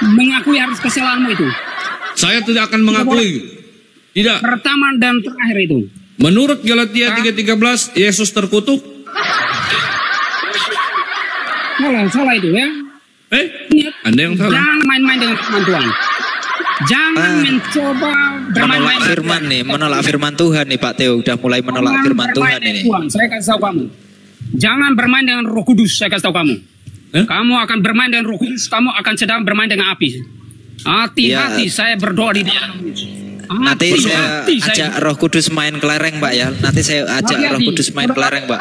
mengakui harus kesalahanmu itu. Saya tidak akan mengakui. Tidak. Pertama dan terakhir itu. Menurut Galatia 3:13, Yesus terkutuk. Salah itu ya. Anda yang salah. Jangan main-main dengan firman Tuhan. Jangan mencoba bermain-main. Menolak firman Tuhan nih Pak Theo. Udah mulai menolak firman Tuhan ini. Saya kasih tahu kamu. Jangan bermain dengan Roh Kudus, saya kasih tahu kamu. Kamu akan bermain dengan Roh Kudus, kamu akan sedang bermain dengan api. Hati-hati, saya berdoa di dalam. Nanti saya ajak Roh Kudus main kelereng, Pak ya. Nanti saya ajak Roh Kudus main kelereng, Pak.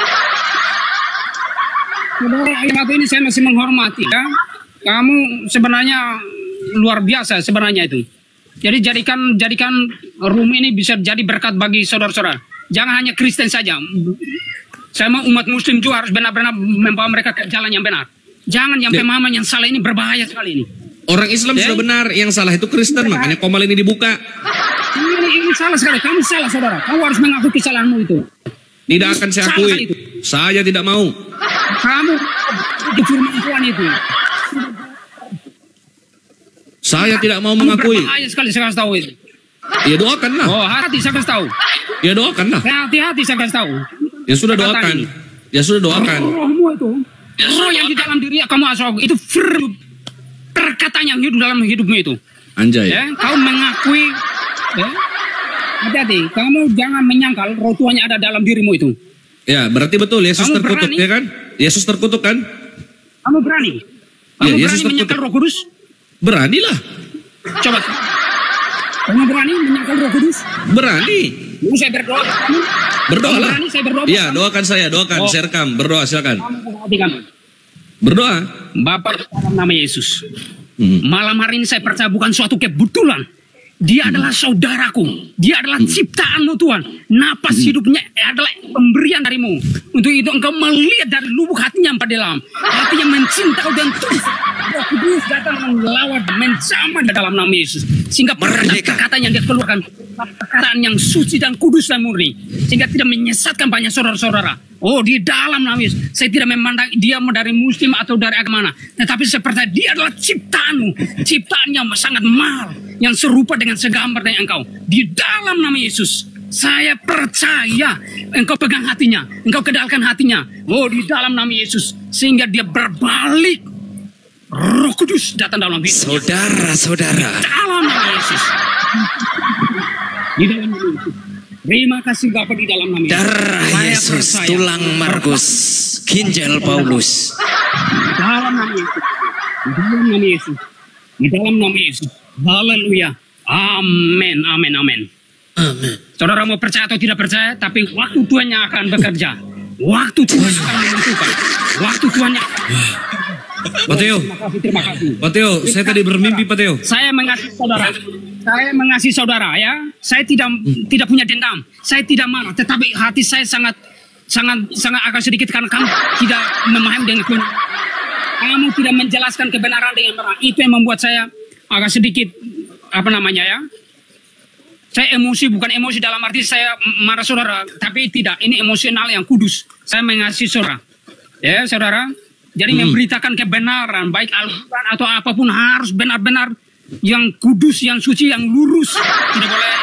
Saudara, ini saya masih menghormati ya. Kamu sebenarnya luar biasa sebenarnya itu. Jadi jadikan room ini bisa jadi berkat bagi saudara-saudara. Jangan hanya Kristen saja. Saya mau umat Muslim juga harus benar-benar membawa mereka ke jalan yang benar. Jangan yang pemahaman yang salah ini berbahaya sekali ini. Orang Islam sudah benar, yang salah itu Kristen, makanya komal ini dibuka. Ini salah sekali, kamu salah saudara. Kamu harus mengakui kesalahanmu itu. Tidak akan saya akui. Saya tidak mau. Kamu di firman Tuhan itu. Saya tidak mau mengakui. Berbahaya sekali saya kasih tahu itu. Ya doakanlah. Oh, hati saya kasih tahu. Ya doakanlah. Hati-hati saya kasih tahu. Ya sudah doakan. Ya sudah doakan. Rohmu itu, roh yang di dalam diri kamu asal itu perkataan yang hidup dalam hidupmu itu. Anjay. Ya, kau mengakui. Ya. Hati-hati, kamu jangan menyangkal roh Tuhan yang ada dalam dirimu itu. Ya, berarti betul Yesus kamu terkutuk, berani? ya kan? Yesus terkutuk kan? Kamu berani? Kamu Yesus berani menyangkal Roh Kudus? Beranilah. Coba. Kamu berani menyangkal Roh Kudus? Berani. Saya berdoa. Berdoalah. Berani, saya berdoa. Iya, doakan saya, doakan. Saya rekam, berdoa silakan. Kamu. Berdoa. Bapak dalam nama Yesus. Malam hari ini saya percaya bukan suatu kebetulan. Dia adalah saudaraku. Dia adalah ciptaanmu Tuhan. Napas hidupnya adalah pemberian darimu. Untuk itu engkau melihat dari lubuk hatinya yang pada dalam. Hati yang mencinta dan tulus. Roh Kudus datang melawat, menjamah di dalam nama Yesus. Sehingga perkataan yang dia keluarkan, perkataan yang suci dan kudus dan murni. Sehingga tidak menyesatkan banyak saudara-saudara. Oh, di dalam nama Yesus. Saya tidak memandang dia dari muslim atau dari agama mana. Tetapi saya percaya dia adalah ciptaanmu. Ciptaan yang sangat mahal. Yang serupa dengan segambar dengan engkau. Di dalam nama Yesus. Saya percaya engkau pegang hatinya. Engkau kendalikan hatinya. Oh, di dalam nama Yesus. Sehingga dia berbalik. Roh Kudus datang dalam hidupnya. Saudara-saudara. Di dalam nama Yesus. Di dalam nama Yesus. Terima kasih Bapak di dalam nama Yesus. Darah Yesus, tulang Markus, ginjal Paulus. Di dalam nama Yesus. Di dalam nama Yesus. Di dalam nama Yesus. Haleluya. Amin, amin, amin. Amin. Saudara mau percaya atau tidak percaya, tapi waktu Tuhan yang akan bekerja. Waktu Tuhan akan menentukan. Waktu Tuhan yang... Pak Theo. Terima kasih. Pak Theo, saya tadi bermimpi Pak Theo. Saya mengasihi saudara. Saya mengasihi saudara ya. Saya tidak punya dendam. Saya tidak marah, tetapi hati saya sangat agak sedikit karena kamu tidak memahami dengan kebenaran. Kamu tidak menjelaskan kebenaran dengan benar. Itu yang membuat saya agak sedikit ya. Saya emosi, bukan emosi dalam arti saya marah saudara, tapi tidak. Ini emosional yang kudus. Saya mengasihi saudara. Ya, saudara. Jadi memberitakan kebenaran, baik Al-Quran atau apapun harus benar-benar yang kudus, yang suci, yang lurus. Tidak boleh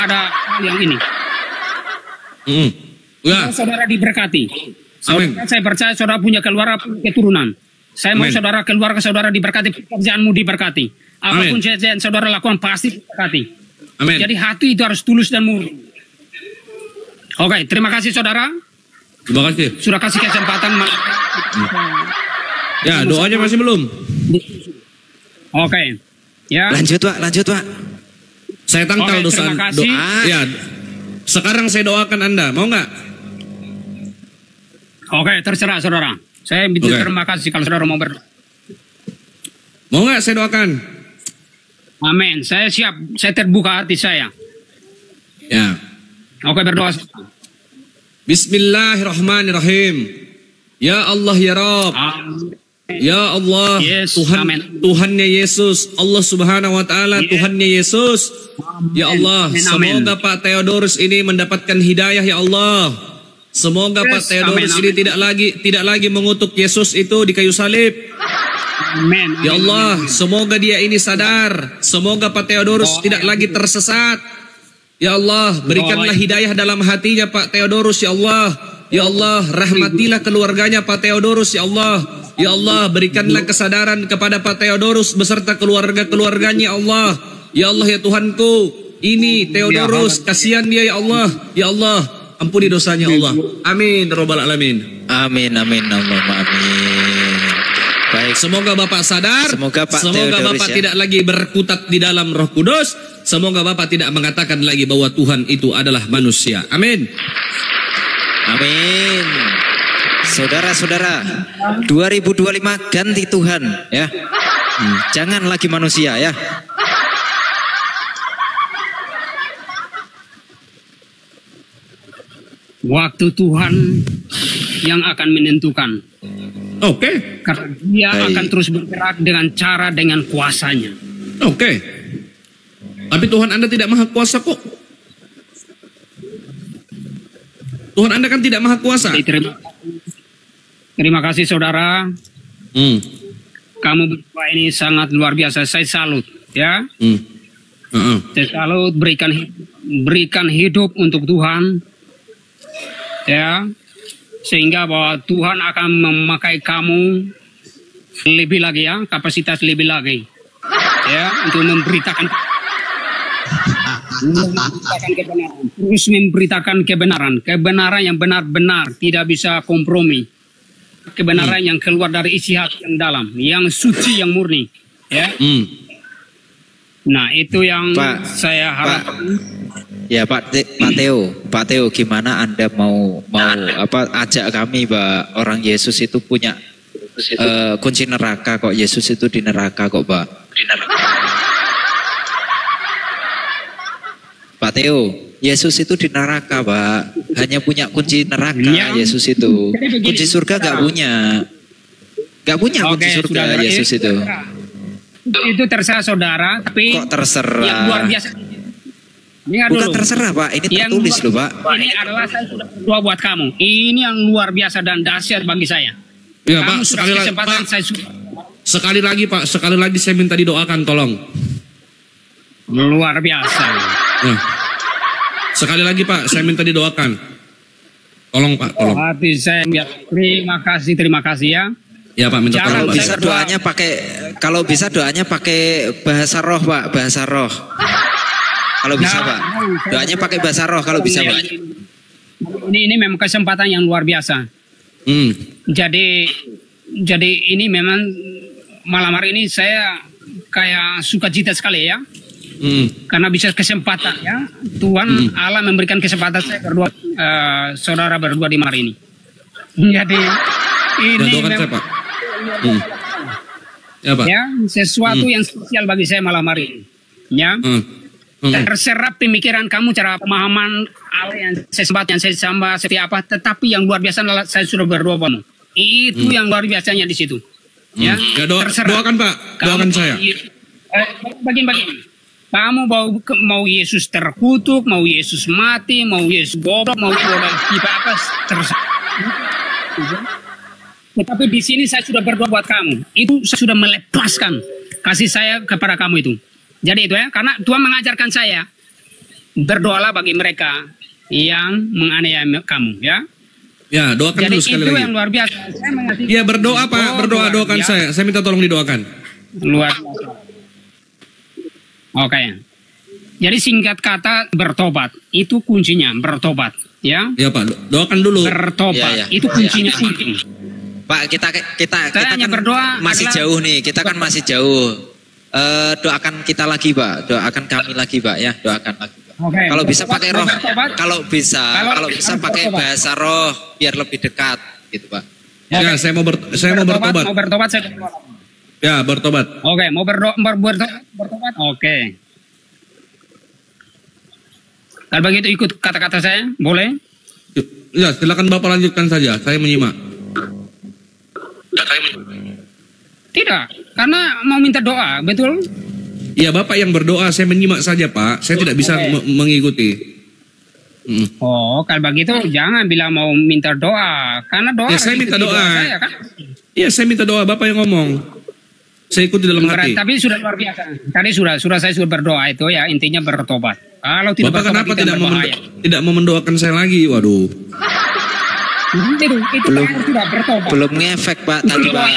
ada hal yang ini. Ya. Saudara diberkati. Amin. Saya percaya saudara punya keluarga, keturunan. Saya mau saudara keluarga saudara diberkati, pekerjaanmu diberkati. Apapun yang saudara lakukan pasti diberkati. Amin. Jadi hati itu harus tulus dan murni. Oke, terima kasih saudara. Terima kasih. Sudah kasih kesempatan. Ya, doanya masih belum. Oke. Ya. Lanjut Pak. Saya tangkal doa. Ya. Sekarang saya doakan Anda, mau nggak? Oke, terserah saudara. Saya minta terima kasih kalau saudara mau berdoa. Mau nggak saya doakan? Amin. Saya siap. Saya terbuka hati saya. Ya. Oke, berdoa. Bismillahirrahmanirrahim. Ya Allah ya Rabb. Ya Allah, Tuhannya Yesus, Allah Subhanahu wa taala, Tuhannya Yesus. Ya Allah, semoga Pak Theodorus ini mendapatkan hidayah ya Allah. Semoga Pak Theodorus ini tidak lagi mengutuk Yesus itu di kayu salib. Amin. Ya Allah, semoga dia ini sadar. Semoga Pak Theodorus tidak lagi tersesat. Ya Allah, berikanlah hidayah dalam hatinya Pak Theodorus, ya Allah. Ya Allah, rahmatilah keluarganya Pak Theodorus, ya Allah. Ya Allah, berikanlah kesadaran kepada Pak Theodorus beserta keluarga-keluarganya, ya Allah. Ya Allah, ya Tuhanku, ini Theodorus, kasihan dia, ya Allah. Ya Allah, ampuni dosanya, Allah. Amin, Rabbal Alamin. Amin, amin, Allahumma amin. Baik, semoga Bapak sadar, semoga Theodorus, Bapak tidak lagi berkutat di dalam Roh Kudus, semoga Bapak tidak mengatakan lagi bahwa Tuhan itu adalah manusia. Amin. Amin. Saudara-saudara, 2025 ganti Tuhan ya. Jangan lagi manusia ya. Waktu Tuhan yang akan menentukan. Oke. Karena dia akan terus bergerak dengan kuasanya. Oke. Tapi Tuhan Anda tidak maha kuasa kok. Tuhan Anda kan tidak maha kuasa. Terima kasih saudara. Kamu berdua ini sangat luar biasa. Saya salut ya. Saya salut, berikan hidup untuk Tuhan. Ya, sehingga bahwa Tuhan akan memakai kamu lebih lagi ya, kapasitas lebih lagi ya, untuk memberitakan kebenaran, terus memberitakan kebenaran yang benar-benar tidak bisa kompromi, kebenaran yang keluar dari isi hati yang dalam, yang suci, yang murni ya. Nah itu yang saya harapkan. Ya Pak Theo, gimana Anda mau ajak kami Pak, orang Yesus itu punya kunci neraka kok, Yesus itu di neraka kok Pak. Pak Theo, Yesus itu di neraka Pak, hanya punya kunci neraka Yesus itu, kunci surga gak punya kunci surga Yesus itu. Itu terserah saudara, tapi kok terserah? Yang luar biasa. Bukan terserah Pak, ini tertulis loh Pak. Ini adalah saya sudah berdoa buat kamu. Ini yang luar biasa dan dahsyat bagi saya. Ya kamu Pak, sekali lagi Pak, sekali lagi saya minta didoakan tolong. Luar biasa. Ya. Sekali lagi Pak, saya minta didoakan. Tolong Pak, tolong. Hati saya, terima kasih ya. Ya Pak, minta tolong. Kalau bisa doanya pakai bahasa roh Pak, bahasa roh. Kalau bisa Pak, doanya pakai bahasa roh kalau bisa Pak. Ini memang kesempatan yang luar biasa. Jadi ini memang malam hari ini saya kayak sukacita sekali ya. Karena bisa kesempatan ya, Tuhan Allah memberikan kesempatan saya berdua, saudara berdua di malam hari ini. Jadi ini memang ya, sesuatu yang spesial bagi saya malam hari ini. Ya. Terserap pemikiran kamu, cara pemahaman Allah yang saya sembah seperti apa, tetapi yang luar biasa adalah saya sudah berdoa kamu. Itu yang luar biasanya di situ. Ya, doakan Pak, doakan saya. Bagian-bagian. Kamu mau Yesus terkutuk, mau Yesus mati, mau Yesus goblok, mau apa terserah. Tetapi di sini saya sudah berdoa buat kamu. Itu saya sudah melepaskan kasih saya kepada kamu itu. Jadi itu ya, karena Tuhan mengajarkan saya berdoalah bagi mereka yang menganiaya kamu ya. Ya, doakan jadi dulu sekali lagi. Jadi itu yang luar biasa. Ya, berdoa Pak, doakan ya. Saya minta tolong didoakan. Luar biasa. Oke. Jadi singkat kata bertobat, itu kuncinya bertobat ya. Ya Pak, doakan dulu. Bertobat, itu kuncinya penting. Pak, kita kan berdoa masih jauh nih, kita kan masih jauh. Doakan kita lagi Pak, doakan kami lagi Pak ya, doakan lagi Pak. Kalau bisa pakai roh, kalau bisa pakai bahasa roh biar lebih dekat gitu Pak. Ya, saya mau bertobat. Mau bertobat saya. Ya, bertobat. Oke, mau bertobat. Oke. Kalau begitu ikut kata-kata saya, boleh? Ya, silakan Bapak lanjutkan saja, saya menyimak. Tidak, karena mau minta doa, betul? Iya, Bapak yang berdoa, saya menyimak saja Pak. Saya tidak bisa mengikuti. Oh, kalau begitu jangan bilang mau minta doa, karena doa. Ya, saya minta doa. Saya, kan? Iya, saya minta doa, Bapak yang ngomong. Saya ikuti dalam hati. Tapi sudah luar biasa. Tadi sudah saya sudah berdoa itu ya, intinya bertobat. Kalau tidak Bapak bertobat, kenapa tidak mau mendoakan saya lagi? Waduh. Belum ngefek Pak tadi Pak.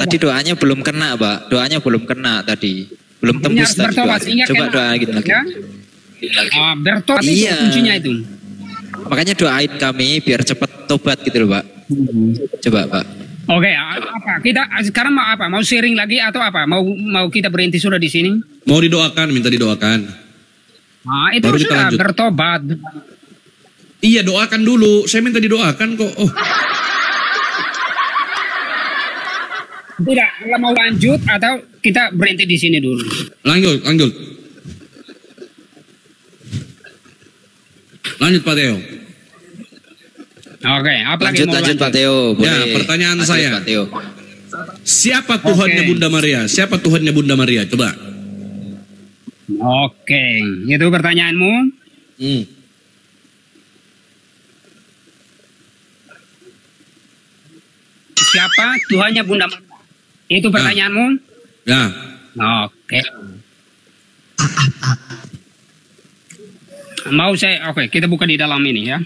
Tadi doanya belum kena Pak. Doanya belum kena tadi. Belum tembus tadi. Coba doa gitu lagi. Ya? Bertobat itu kuncinya itu. Makanya doain kami biar cepat tobat gitu loh Pak. Coba Pak. Oke, apa? Kita sekarang mau apa? Mau sharing lagi atau apa? Mau kita berhenti sudah di sini? Mau didoakan, minta didoakan. Nah, itu baru sudah bertobat. Iya, doakan dulu. Saya minta didoakan kok. Oh. Tidak, mau lanjut atau kita berhenti di sini dulu? Lanjut. Lanjut Pak Teo. Oke, apa lagi mau lanjut Pak Teo. Boleh. Ya, pertanyaan lanjut, saya. Pak Teo. Siapa Tuhannya Bunda Maria? Siapa Tuhannya Bunda Maria? Coba. Oke, itu pertanyaanmu. Siapa Tuhannya Bunda Maria? Itu pertanyaanmu? Ya. Oke. Mau saya, oke, kita buka di dalam ini ya.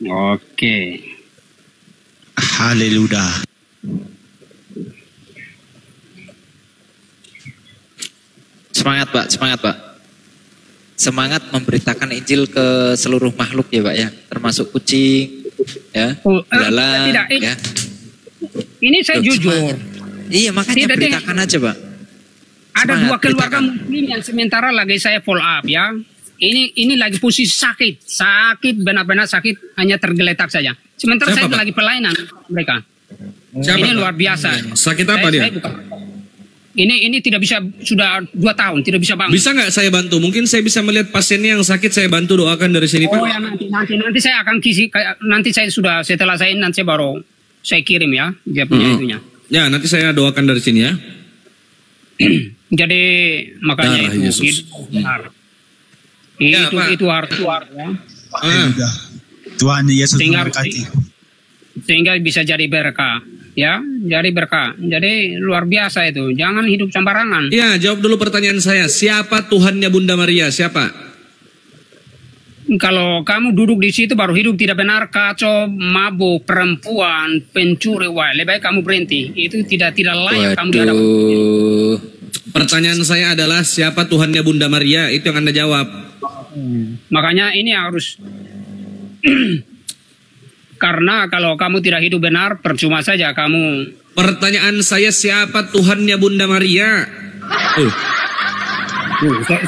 Oke. Haleluya. Semangat Pak, semangat Pak. Semangat memberitakan Injil ke seluruh makhluk ya Pak ya, termasuk kucing, ya, belalang, ya. Ini saya jujur. Iya makanya beritakan aja Pak. Ada dua keluarga muslim yang sementara lagi saya follow up ya. Ini lagi posisi sakit benar-benar sakit, hanya tergeletak saja. Sementara saya lagi pelayanan mereka. Ini luar biasa. Sakit apa dia? Ini tidak bisa, sudah 2 tahun tidak bisa bangun. Bisa nggak saya bantu? Mungkin saya bisa melihat pasiennya yang sakit, saya bantu doakan dari sini Pak. Oh ya nanti saya akan nanti saya sudah setelah saya nanti baru saya kirim ya dia punya itunya. Ya nanti saya doakan dari sini ya. Jadi makanya itu harus keluar ya. Tuhan Yesus memberkati. Sehingga bisa jadi berkah. Ya, jadi berkah. Jadi luar biasa itu. Jangan hidup sembarangan. Iya, jawab dulu pertanyaan saya. Siapa Tuhannya Bunda Maria? Siapa? Kalau kamu duduk di situ baru hidup tidak benar, kacau, mabuk, perempuan, pencuri, wah, lebih baik kamu berhenti. Itu tidak layak kamu dihadapan. Pertanyaan saya adalah siapa Tuhannya Bunda Maria? Itu yang Anda jawab. Makanya ini harus karena kalau kamu tidak hidup benar, percuma saja kamu. Pertanyaan saya, siapa Tuhannya Bunda Maria?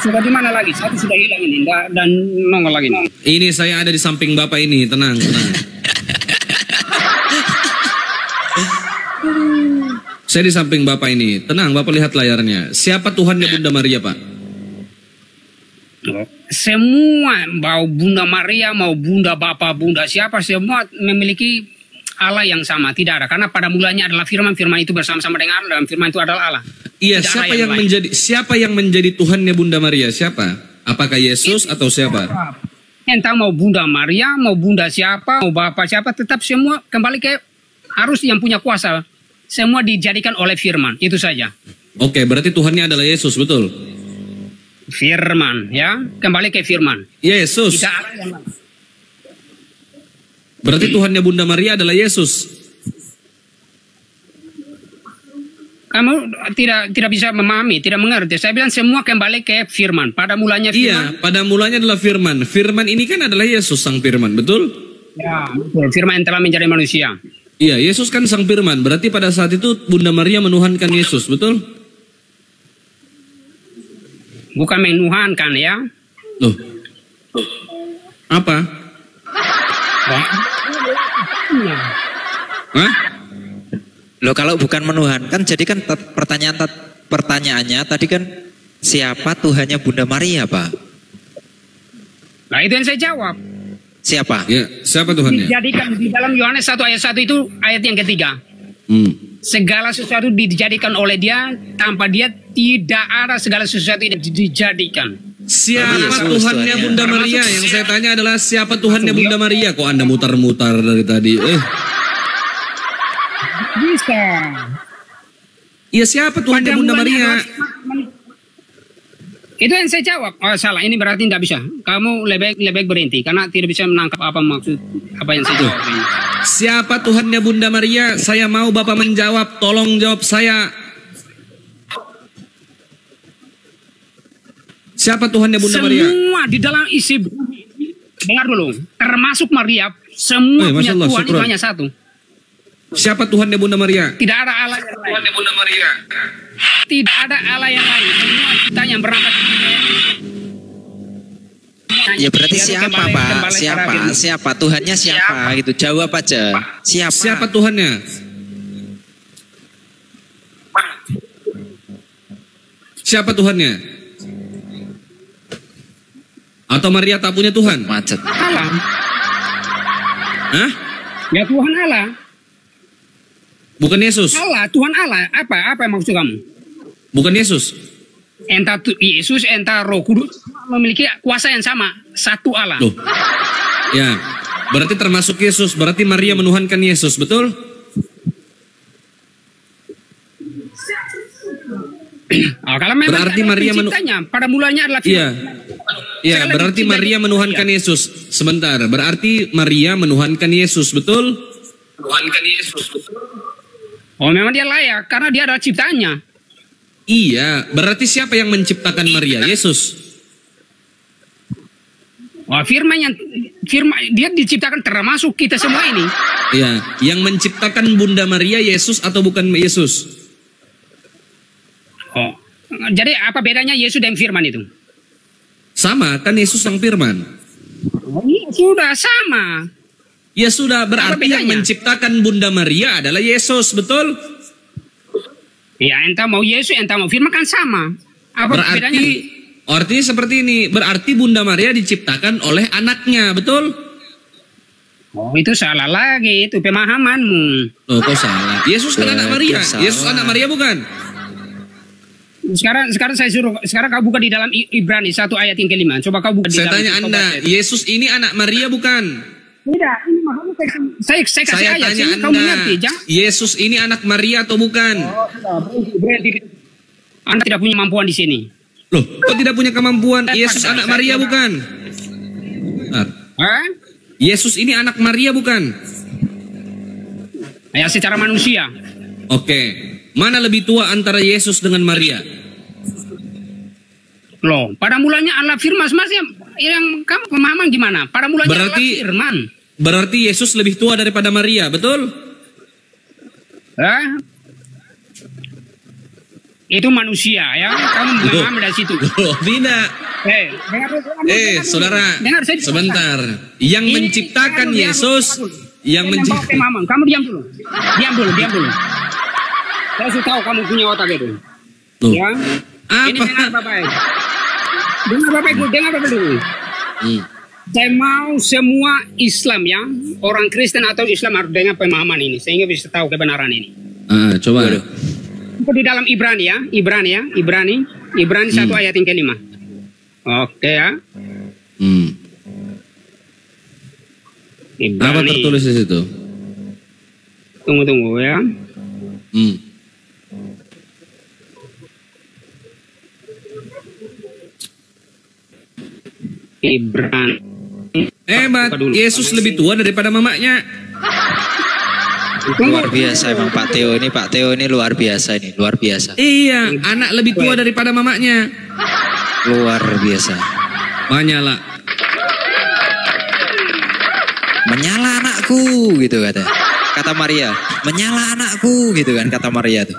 Sudah di mana lagi? Satu sudah hilang ini dan nongol lagi. Ini saya ada di samping Bapak ini, tenang. Saya di samping Bapak ini, tenang. Bapak lihat layarnya. Siapa Tuhannya Bunda Maria, Pak? Semua, mau Bunda Maria, mau Bunda Bapa, Bunda siapa, semua memiliki Allah yang sama. Tidak ada, karena pada mulanya adalah firman itu bersama-sama dengan Allah, dan firman itu adalah Allah. Iya, siapa yang menjadi Tuhannya Bunda Maria? Siapa? Apakah Yesus atau siapa? Entah mau Bunda Maria, mau Bunda siapa, mau Bapa siapa, tetap semua kembali ke harus yang punya kuasa. Semua dijadikan oleh firman, itu saja. Oke, berarti Tuhannya adalah Yesus, betul? Firman, ya, kembali ke firman. Yesus. Tidak ada yang lain. Berarti Tuhannya Bunda Maria adalah Yesus. Kamu tidak bisa memahami, tidak mengerti. Saya bilang semua kembali ke firman. Pada mulanya firman. Iya, pada mulanya adalah firman. Firman ini kan adalah Yesus sang firman, betul? Ya, betul. Firman yang telah menjadi manusia. Iya, Yesus kan sang firman. Berarti pada saat itu Bunda Maria menuhankan Yesus, betul? Bukan menuhankan ya. Loh. Apa? Hah? Loh, kalau bukan menuhankan, jadi kan pertanyaannya tadi kan siapa Tuhannya Bunda Maria, Pak? Nah, itu yang saya jawab. Siapa? Ya, siapa Tuhannya? Dijadikan di dalam Yohanes 1 ayat 1 itu ayat yang ketiga. Segala sesuatu dijadikan oleh dia, tanpa dia tidak ada segala sesuatu yang dijadikan. Siapa Tuhannya Bunda Maria? Yang saya tanya adalah siapa Tuhannya Bunda Maria? Kok Anda mutar-mutar dari tadi? Bisa. Iya, siapa Tuhannya Bunda Maria? Itu yang saya jawab. Oh, salah. Ini berarti tidak bisa. Kamu lebih berhenti karena tidak bisa menangkap apa maksud apa yang saya jawab ini. Siapa Tuhannya Bunda Maria? Saya mau Bapak menjawab. Tolong jawab saya. Siapa Tuhannya Bunda Maria? Semua di dalam isi bumi. Dengar dulu. Termasuk Maria. Semua punya Tuhan itu hanya satu. Siapa Tuhannya Bunda Maria? Tidak ada Allah yang lain. Tuhannya Bunda Maria. Tidak ada Allah yang lain. Semua kita yang berangkat. Ya berarti siapa Pak? Siapa? Tuhannya siapa? Gitu. Jawab aja. Siapa Tuhannya? Siapa Tuhannya? Atau Maria tak punya Tuhan? Macet. Allah. Hah? Ya Tuhan Allah. Bukan Yesus. Allah, Tuhan Allah. Apa yang maksud kamu? Bukan Yesus. Entah Yesus, entah Roh Kudus memiliki kuasa yang sama, satu Allah. Loh. Ya, berarti termasuk Yesus. Berarti Maria menuhankan Yesus, betul? Kalau memang berarti Maria pada mulanya adalah Iya, berarti Maria menuhankan Yesus. Sebentar, berarti Maria menuhankan Yesus, betul? Menuhankan Yesus, betul? Oh, memang dia layak karena dia adalah ciptaannya. Iya, berarti siapa yang menciptakan Maria? Yesus. Wah, firman dia diciptakan termasuk kita semua ini. Iya, yang menciptakan Bunda Maria Yesus atau bukan Yesus? Oh, jadi apa bedanya Yesus dan firman itu? Sama, kan Yesus sang firman. Oh, sudah sama. Ya sudah, berarti yang menciptakan Bunda Maria adalah Yesus, betul? Ya, entah mau Yesus, entah mau firman kan sama. Apa bedanya? Artinya seperti ini, berarti Bunda Maria diciptakan oleh anaknya, betul? Oh, itu salah lagi, itu pemahamanmu. Oh, kok salah? Yesus kan anak Maria. Yesus anak Maria bukan? Sekarang kau buka di dalam Ibrani 1 ayat yang ke-5. Coba kau buka di dalam. Saya tanya Anda, Yesus ini anak Maria bukan? Tidak, ini makanya saya kasih ayat. Tanya Anda, kamu mengerti, Yesus ini anak Maria atau bukan? Oh, berarti Anda tidak punya kemampuan di sini. Loh, kok tidak punya kemampuan? Yesus anak Maria bukan? Yesus ini anak Maria bukan? Ya, secara manusia. Oke, mana lebih tua antara Yesus dengan Maria? Loh, pada mulanya Allah firman, yang kamu pemahaman gimana? Pada mulanya Allah firman. Berarti Yesus lebih tua daripada Maria, betul? Itu manusia ya, kamu memahami dari situ. Tidak. Saudara, sebentar. Yang menciptakan Yesus, yang menciptakan. Kamu diam dulu. Saya sudah tahu kamu punya otak itu. Ya. Ini dengar Bapak dulu. Saya mau semua Islam ya, orang Kristen atau Islam harus dengar pemahaman ini sehingga bisa tahu kebenaran ini. Coba. Itu di dalam Ibrani 1 ayat yang ke-5. Oke ya. Ibrani. Apa tertulis di situ? Tunggu ya. Ibrani. Hebat, Yesus lebih tua daripada mamanya. Luar biasa emang Pak Theo ini luar biasa ini, luar biasa. Iya, anak lebih tua daripada mamanya. Luar biasa. Menyala anakku gitu kata Maria. Menyala anakku gitu kan kata Maria tuh.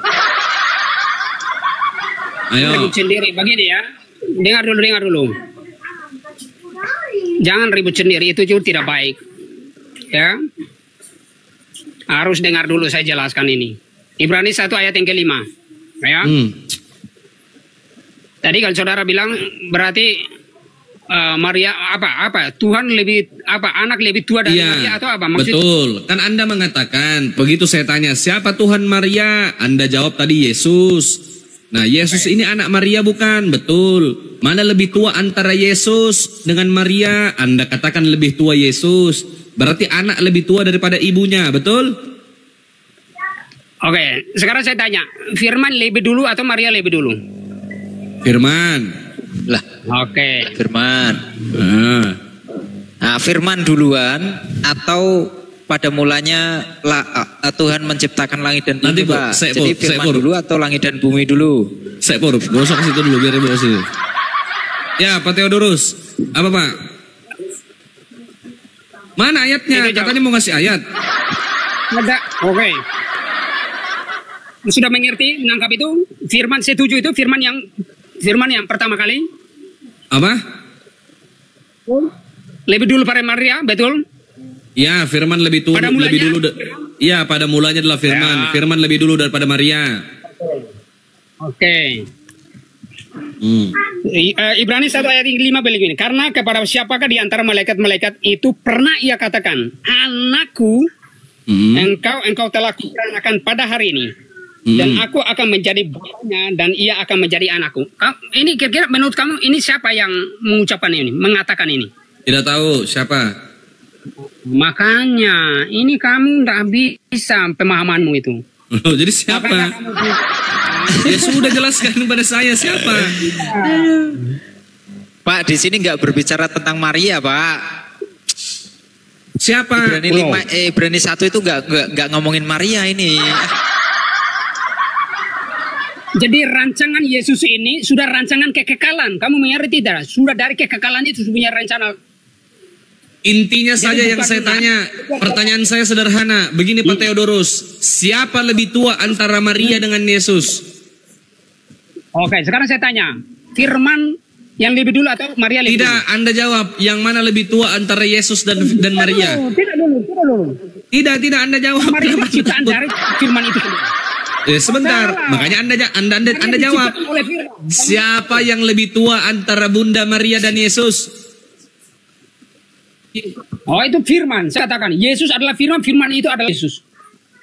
Ayo. Ribut sendiri begini ya. Dengar dulu. Jangan ribut sendiri, itu juga tidak baik. Ya. Harus dengar dulu saya jelaskan ini. Ibrani 1 ayat yang ke-5. Ya. Tadi kalau saudara bilang berarti Maria apa? Tuhan anak lebih tua dari Maria atau apa maksudnya? Betul. Kan Anda mengatakan, begitu saya tanya, siapa Tuhan Maria? Anda jawab tadi Yesus. Nah, Yesus ini anak Maria bukan? Betul. Mana lebih tua antara Yesus dengan Maria? Anda katakan lebih tua Yesus. Berarti anak lebih tua daripada ibunya, betul? Oke, sekarang saya tanya, Firman lebih dulu atau Maria lebih dulu? Firman. Lah, oke. Firman. Nah, Firman duluan atau pada mulanya Tuhan menciptakan langit dan bumi, Pak. Jadi Firman dulu atau langit dan bumi dulu? Saya gosok ke situ dulu biar bawa sini. Ya, Pak Theodorus. Apa, Pak? Mana ayatnya? Katanya mau ngasih ayat. Ada. Oke. Sudah mengerti, menangkap itu? Firman setuju itu firman yang pertama kali? Apa? Lebih dulu pada Maria, betul? Ya, Firman lebih tua, lebih dulu. Ya, pada mulanya adalah Firman. Ya. Firman lebih dulu daripada Maria. Oke. Ibrani 1 ayat 5 begini. Karena kepada siapakah di antara malaikat-malaikat itu pernah ia katakan, anakku, engkau telah kuperanakan pada hari ini. Dan aku akan menjadi bapaknya dan ia akan menjadi anakku. Ini kira-kira menurut kamu ini siapa yang mengucapkan ini, mengatakan ini? Tidak tahu siapa. Makanya ini kamu tidak bisa pemahamanmu itu. Oh, jadi siapa? Ya sudah jelaskan kepada saya siapa. Pak, di sini nggak berbicara tentang Maria, Pak. Siapa? Ibrani 1 itu nggak ngomongin Maria ini. Jadi rancangan Yesus ini sudah rancangan kekekalan. Kamu mengerti tidak? Sudah dari kekekalan itu punya rencana. Intinya saja yang saya tanya, pertanyaan saya sederhana. Begini Pak Theodorus, siapa lebih tua antara Maria dengan Yesus? Oke, sekarang saya tanya, Firman yang lebih dulu atau Maria lebih dulu? Tidak, Anda jawab, yang mana lebih tua antara Yesus dan Maria? Tidak dulu. Tidak, Anda jawab. Maria ciptaan dari Firman itu sendiri. Sebentar, makanya Anda jawab. Siapa yang lebih tua antara Bunda Maria dan Yesus? Oh, itu Firman. Saya katakan Yesus adalah Firman, Firman itu adalah Yesus.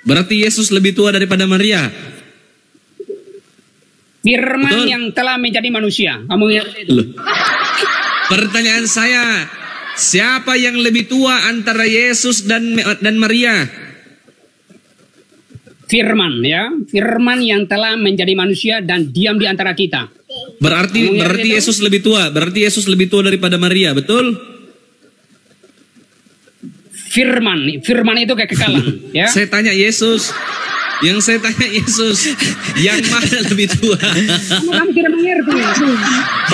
Berarti Yesus lebih tua daripada Maria. Firman betul? Yang telah menjadi manusia. Kamu ingat itu? Pertanyaan saya, siapa yang lebih tua antara Yesus dan Maria? Firman, ya. Firman yang telah menjadi manusia dan diam di antara kita. Berarti Yesus lebih tua. Berarti Yesus lebih tua daripada Maria, betul? Firman itu kekekalan, ya. Saya tanya Yesus. Yang saya tanya Yesus, yang mana lebih tua? Kamu tidak mengerti.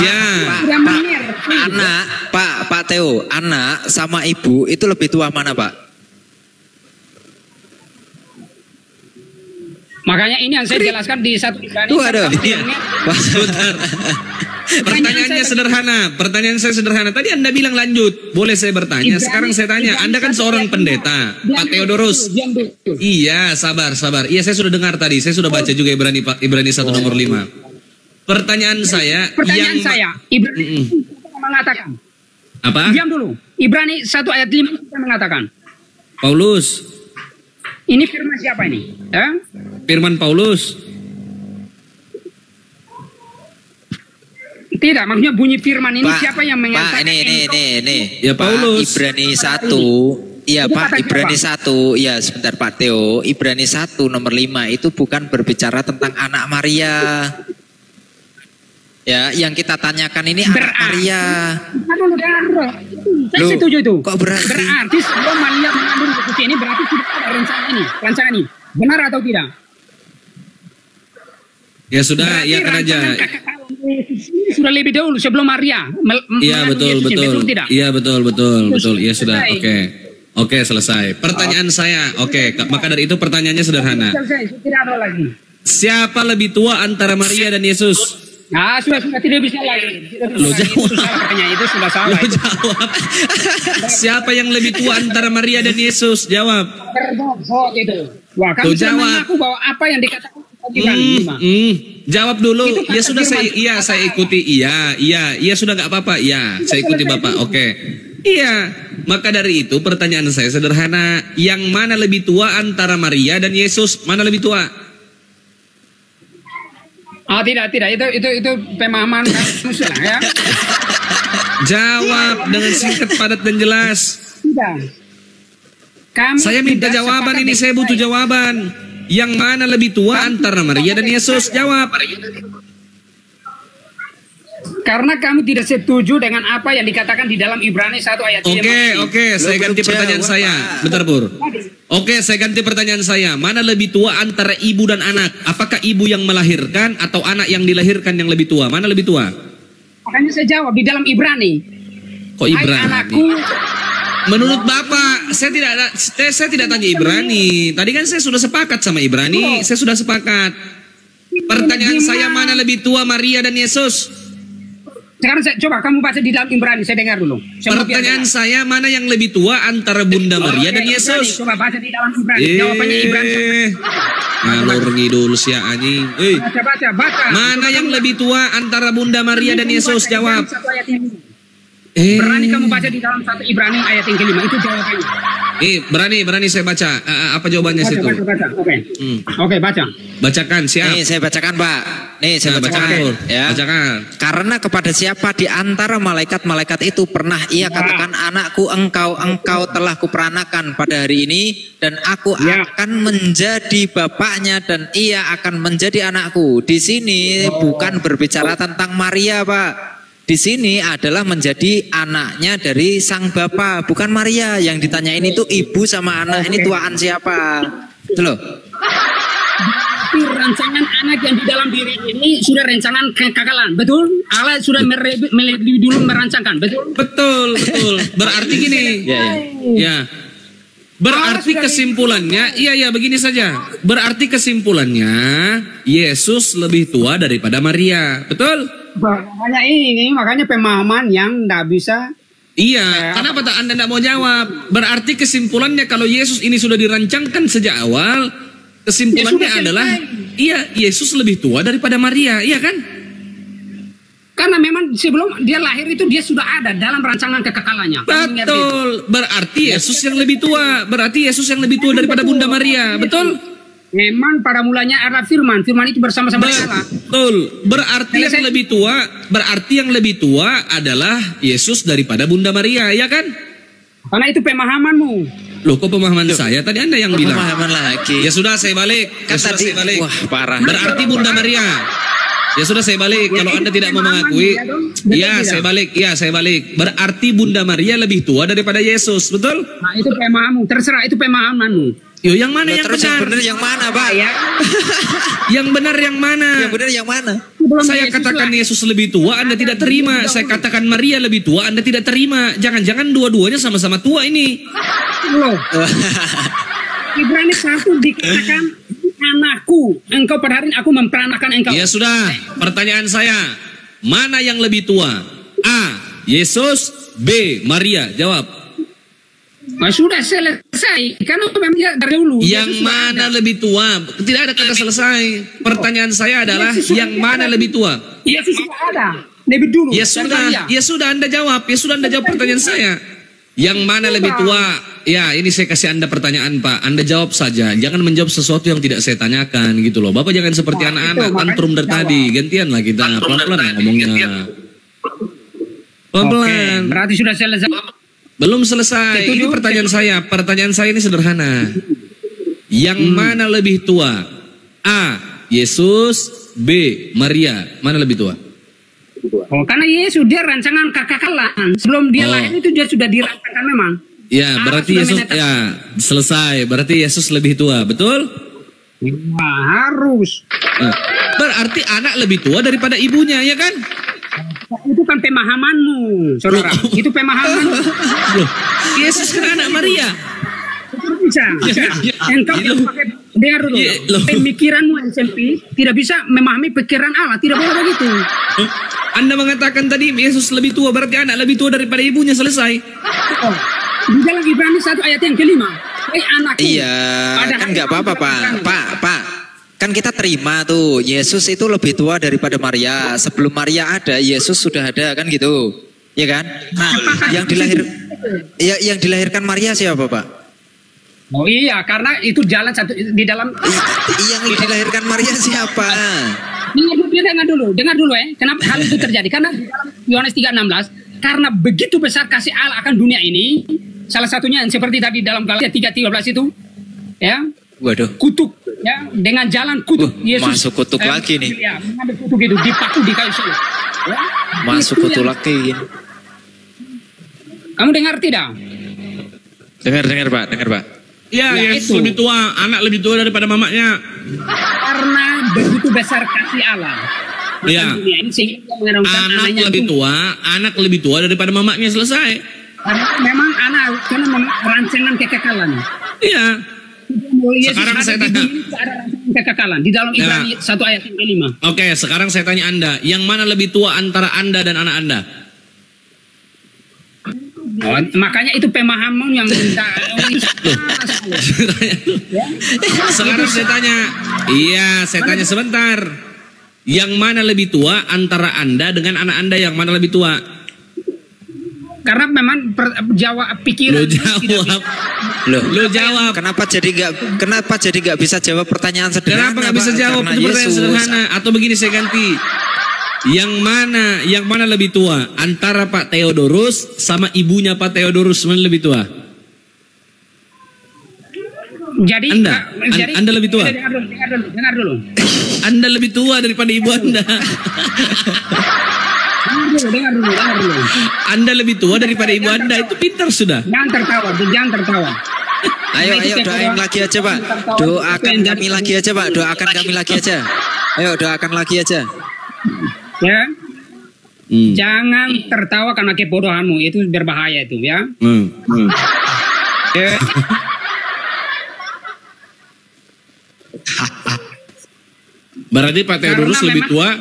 Ya. Pak Theo, anak sama ibu itu lebih tua mana, Pak? Makanya ini yang saya jelaskan di satu Ibrani. Pertanyaannya sederhana. Pertanyaan saya sederhana. Tadi Anda bilang lanjut. Boleh saya bertanya? Sekarang saya tanya. Anda kan seorang pendeta, Pak Theodorus. Iya, sabar. Iya, saya sudah dengar tadi. Saya sudah baca juga Ibrani 1 nomor 5. Pertanyaan saya. Ibrani mengatakan. Apa? Diam dulu. Ibrani 1 ayat 5 mengatakan. Paulus. Ini firman siapa ini? Firman Paulus. Tidak, maksudnya bunyi firman ini siapa yang mengatakan? Pak, ini. Ya Paulus. Ibrani 1. Iya Pak, Ibrani 1. Iya sebentar Pak Theo. Ibrani 1 nomor 5 itu bukan berbicara tentang anak Maria. Ya, yang kita tanyakan ini anak Maria. Saya setuju itu. Kok berarti sebelum Maria mengandung Yesus ini berarti sudah ada rencana ini. Benar atau tidak? Ya sudah, iyakan aja. Sudah lebih dahulu sebelum Maria. Iya betul. Iya betul. Iya sudah. Oke, selesai. Pertanyaan saya. Oke, maka dari itu pertanyaannya sederhana. Tidak ada lagi. Siapa lebih tua antara Maria dan Yesus? Nah, sudah tidak bisa lagi. Lo jawab. Itu sudah salah. Lo jawab. Siapa yang lebih tua antara Maria dan Yesus? Jawab. Wah, kamu sudah mengaku bahwa apa yang dikatakan jawab dulu. Ya sudah saya ikuti. Iya sudah nggak apa-apa. Iya, saya ikuti Bapak. Oke. Iya. Maka dari itu pertanyaan saya sederhana. Yang mana lebih tua antara Maria dan Yesus? Mana lebih tua? Tidak. Itu pemahaman Muslim ya. Jawab dengan singkat, padat dan jelas. Tidak. Saya minta jawaban ini, saya butuh jawaban. Yang mana lebih tua antara Maria dan Yesus? Jawab. Karena kami tidak setuju dengan apa yang dikatakan di dalam Ibrani 1 ayat 3. Oke, saya ganti pertanyaan saya. Bentar, Pur. Oke, saya ganti pertanyaan saya. Mana lebih tua antara ibu dan anak? Apakah ibu yang melahirkan atau anak yang dilahirkan yang lebih tua? Mana lebih tua? Makanya saya jawab di dalam Ibrani. Kok Ibrani? Anakku. Menurut Bapak, saya tidak tanya Ibrani. Tadi kan saya sudah sepakat sama Ibrani. Saya sudah sepakat. Pertanyaan saya, mana lebih tua, Maria dan Yesus? Sekarang coba kamu baca di dalam Ibrani, saya dengar dulu. Pertanyaan saya, mana yang lebih tua antara Bunda Maria dan Yesus? Coba baca di dalam Ibrani. Jawabannya Ibrani. Ngalor ngidul si anjing. Baca. Mana yang lebih tua antara Bunda Maria dan Yesus? Jawab. Berani kamu baca di dalam 1 Ibrani ayat yang ke-5, itu jawabannya. Berani saya baca. Apa jawabannya situ? Baca. Oke, baca. Bacakan, siap. Nih saya bacakan, Pak. Nih saya bacakan. Ya. Bacakan. Karena kepada siapa di antara malaikat-malaikat itu pernah ia katakan, anakku engkau telah kuperanakan pada hari ini, dan aku akan menjadi bapaknya dan ia akan menjadi anakku. Di sini bukan berbicara tentang Maria, Pak. Di sini adalah menjadi anaknya dari sang bapa, bukan Maria. Yang ditanyain itu ibu sama anak. Ini tuaan siapa? Itu loh. Tapi rancangan anak yang di dalam diri ini sudah rancangan kekekalan, betul? Allah sudah lebih dulu merancangkan, betul? Betul. Berarti gini. Ya. Berarti kesimpulannya, begini saja. Berarti kesimpulannya, Yesus lebih tua daripada Maria, betul? Makanya pemahaman yang tidak bisa. Iya, kenapa Anda tidak mau jawab? Berarti kesimpulannya kalau Yesus ini sudah dirancangkan sejak awal, kesimpulannya adalah Yesus lebih tua daripada Maria, iya kan? Karena memang sebelum dia lahir itu dia sudah ada dalam rancangan kekekalannya. Betul. Berarti Yesus yang lebih tua. Berarti Yesus yang lebih tua daripada Bunda Maria, betul? Memang pada mulanya ada firman itu bersama-sama Allah. Betul. Berarti yang lebih tua adalah Yesus daripada Bunda Maria, ya kan? Karena itu pemahamanmu. Loh, kok pemahaman saya? Tadi Anda yang bilang. Pemahaman lagi. Ya sudah, saya balik. Wah, parah. Berarti Bunda Maria. Ya sudah, saya balik. Kalau Anda tidak mau mengakui, saya balik. Berarti Bunda Maria lebih tua daripada Yesus, betul? Nah, itu pemahamanmu. Terserah, itu pemahamanmu. Yang mana yang benar? Yang benar yang mana, Pak? Yang benar yang mana? Yang benar yang mana? Saya katakan Yesus lebih tua, Anda tidak terima. Saya katakan Maria lebih tua, Anda tidak terima. Jangan-jangan dua-duanya sama-sama tua ini. Loh. Ibrani 1 dikatakan, anakku, engkau pada hari ini aku memperanakan engkau. Ya sudah, pertanyaan saya, mana yang lebih tua? A. Yesus, B. Maria. Jawab. Sudah selesai. Karena memang dari dulu. Yang mana lebih tua? Tidak ada kata selesai. Pertanyaan saya adalah yang mana lebih tua? Yesus sudah ada. Lebih dulu. Ya sudah Anda jawab. Pertanyaan saya. Yang mana lebih tua? Ya, ini saya kasih Anda pertanyaan, Pak. Anda jawab saja. Jangan menjawab sesuatu yang tidak saya tanyakan gitu loh. Bapak jangan seperti anak-anak tantrum dari tadi. Gantianlah kita. Pelan-pelan ngomongnya. Pelan-pelan. Berarti sudah selesai. Belum selesai. Ini pertanyaan saya. Pertanyaan saya ini sederhana. Yang mana lebih tua? A. Yesus, B. Maria. Mana lebih tua? Karena Yesus dia rancangan kekekalan. Sebelum dia lahir itu dia sudah dirancangkan memang. Ya, berarti Yesus selesai. Berarti Yesus lebih tua, betul? Harus. Berarti anak lebih tua daripada ibunya, ya kan? Itu kan pemahamanmu, saudara. Itu pemahamanmu. Loh, Yesus kan anak Maria. Bisa. Engkau pakai dengar dulu. Pemikiranmu yang sempit tidak bisa memahami pikiran Allah. Tidak boleh begitu. Anda mengatakan tadi Yesus lebih tua, berarti anak lebih tua daripada ibunya, selesai. Di dalam Ibrani 1 ayat yang ke-5. Anakku. Iya, kan nggak apa-apa, Pak. Kan kita terima tuh, Yesus itu lebih tua daripada Maria. Sebelum Maria ada, Yesus sudah ada, kan gitu. Ya kan? Nah, yang dilahirkan Maria siapa, Pak? Oh iya, karena itu jalan satu di dalam. Yang dilahirkan Maria siapa? dengar dulu Kenapa hal itu terjadi? Karena di dalam Yohanes 3:16, karena begitu besar kasih Allah akan dunia ini, salah satunya yang seperti tadi dalam Galatia 3:13 itu, ya. Waduh. Kutuk, ya, dengan jalan kutuk. Yesus masuk kutuk lagi nih. Ya, mengambil kutuk itu, dipaku di kayu salib. Ya. Masuk Itu kutuk yang, lagi. kamu dengar tidak? Dengar Pak, dengar Pak. Ya, Yesus itu. lebih tua, anak lebih tua daripada mamanya. Karena begitu besar kasih Allah. Iya. Dunia ini sehingga dia mengarungkan Anak anaknya lebih itu. tua, anak lebih tua daripada mamanya, selesai. Karena memang memang rancangan kekekalan. Iya. Yesus Sekarang ada saya di tanya. dunia ini ada rancangan kekekalan di dalam Ibrani 1 ayat yang ke-5. Oke, sekarang saya tanya Anda, yang mana lebih tua antara Anda dan anak Anda? Oh, makanya itu pemahaman yang minta. Sekarang saya tanya, saya tanya sebentar. Yang mana lebih tua antara Anda dengan anak Anda, yang mana lebih tua? Karena memang pikiran Lo jawab. Kenapa jadi nggak bisa jawab pertanyaan sederhana? Kenapa nggak bisa jawab pertanyaan sederhana? Atau begini saya ganti. Yang mana lebih tua antara Pak Theodorus sama ibunya Pak Theodorus, mana lebih tua? Jadi Anda lebih tua. Dengar dulu. Anda lebih tua daripada ibu Anda. Dengar dulu. Anda lebih tua daripada ibu Anda, itu pintar sudah. Jangan tertawa. Ayo doain lagi aja Pak. Doakan kami lagi aja Pak. Doakan kami lagi aja. Ayo doakan lagi aja. Ya. Jangan tertawa karena kebodohanmu, itu berbahaya itu ya. Ya. Berarti Pak Theodorus lebih tua.